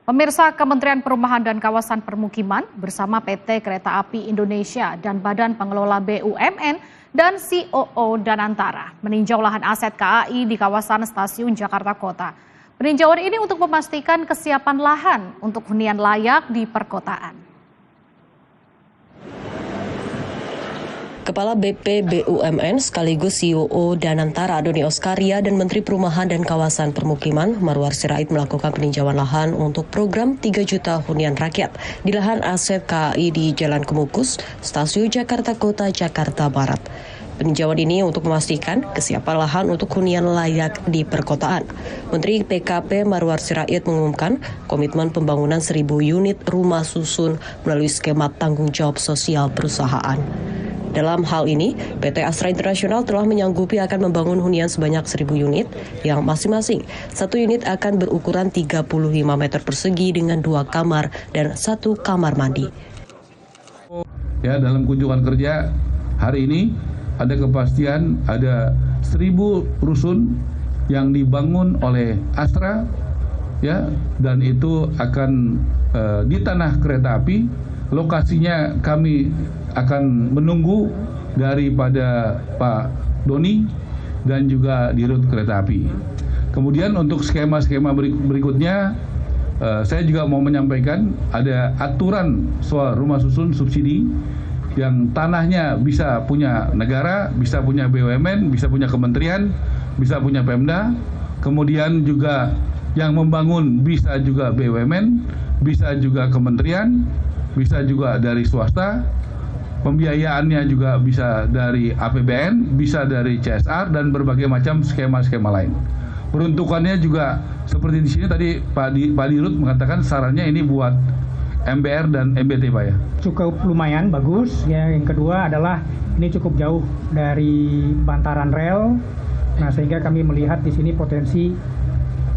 Pemirsa, Kementerian Perumahan dan Kawasan Permukiman bersama PT Kereta Api Indonesia dan Badan Pengelola BUMN dan COO Danantara meninjau lahan aset KAI di kawasan Stasiun Jakarta Kota. Peninjauan ini untuk memastikan kesiapan lahan untuk hunian layak di perkotaan. Kepala BP BUMN sekaligus COO Danantara Doni Oskaria dan Menteri Perumahan dan Kawasan Permukiman Marwar Sirait melakukan peninjauan lahan untuk program 3 juta hunian rakyat di lahan aset KAI di Jalan Kemukus, Stasiun Jakarta Kota, Jakarta Barat. Peninjauan ini untuk memastikan kesiapan lahan untuk hunian layak di perkotaan. Menteri PKP Marwar Sirait mengumumkan komitmen pembangunan 1.000 unit rumah susun melalui skema tanggung jawab sosial perusahaan. Dalam hal ini, PT Astra International telah menyanggupi akan membangun hunian sebanyak 1.000 unit yang masing-masing satu unit akan berukuran 35 meter persegi dengan 2 kamar dan 1 kamar mandi. Ya, dalam kunjungan kerja hari ini ada kepastian ada 1.000 rusun yang dibangun oleh Astra, ya, dan itu akan di tanah kereta api. Lokasinya kami akan menunggu daripada Pak Doni dan juga Dirut Kereta Api. Kemudian untuk skema-skema berikutnya, saya juga mau menyampaikan ada aturan soal rumah susun subsidi yang tanahnya bisa punya negara, bisa punya BUMN, bisa punya kementerian, bisa punya Pemda. Kemudian juga yang membangun bisa juga BUMN, bisa juga kementerian, bisa juga dari swasta, pembiayaannya juga bisa dari APBN, bisa dari CSR, dan berbagai macam skema-skema lain. Peruntukannya juga seperti di sini tadi Pak Dirut mengatakan sarannya ini buat MBR dan MBT, Pak, ya? Cukup lumayan bagus. Ya, yang kedua adalah ini cukup jauh dari bantaran rel. Nah, sehingga kami melihat di sini potensi,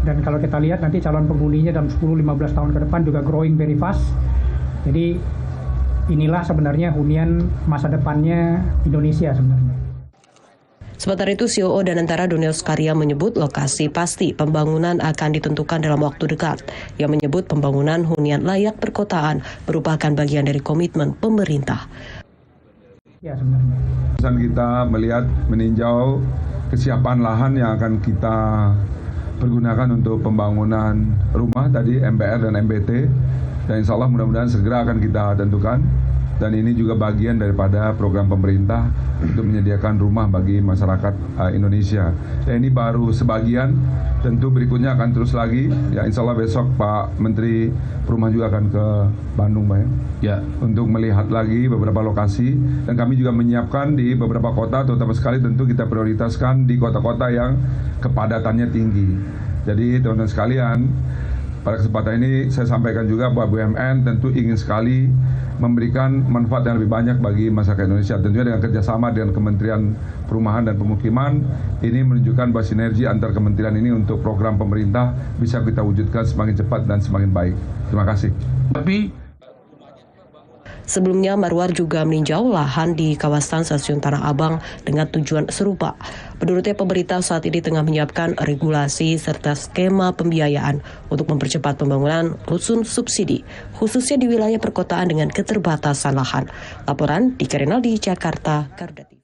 dan kalau kita lihat nanti calon penghuninya dalam 10-15 tahun ke depan juga growing very fast. Jadi inilah sebenarnya hunian masa depannya Indonesia sebenarnya. Sementara itu, COO Danantara Doni Oskaria menyebut lokasi pasti pembangunan akan ditentukan dalam waktu dekat. Yang menyebut pembangunan hunian layak perkotaan merupakan bagian dari komitmen pemerintah. Ya, sebenarnya. Kita melihat meninjau kesiapan lahan yang akan kita pergunakan untuk pembangunan rumah tadi MBR dan MBT. Dan insya Allah mudah-mudahan segera akan kita tentukan. Dan ini juga bagian daripada program pemerintah untuk menyediakan rumah bagi masyarakat Indonesia. Dan ini baru sebagian, tentu berikutnya akan terus lagi. Ya, insya Allah besok Pak Menteri Perumahan juga akan ke Bandung, Pak, ya, untuk melihat lagi beberapa lokasi. Dan kami juga menyiapkan di beberapa kota, terutama sekali tentu kita prioritaskan di kota-kota yang kepadatannya tinggi. Jadi teman-teman sekalian, pada kesempatan ini saya sampaikan juga bahwa BUMN tentu ingin sekali memberikan manfaat yang lebih banyak bagi masyarakat Indonesia. Tentunya dengan kerjasama dengan Kementerian Perumahan dan Pemukiman, ini menunjukkan bahwa sinergi antar kementerian ini untuk program pemerintah bisa kita wujudkan semakin cepat dan semakin baik. Terima kasih. Sebelumnya, Marwar juga meninjau lahan di kawasan Stasiun Tanah Abang dengan tujuan serupa. Menurutnya, pemerintah saat ini tengah menyiapkan regulasi serta skema pembiayaan untuk mempercepat pembangunan rusun subsidi, khususnya di wilayah perkotaan dengan keterbatasan lahan. Laporan Dika Renaldi, Jakarta, Kardati.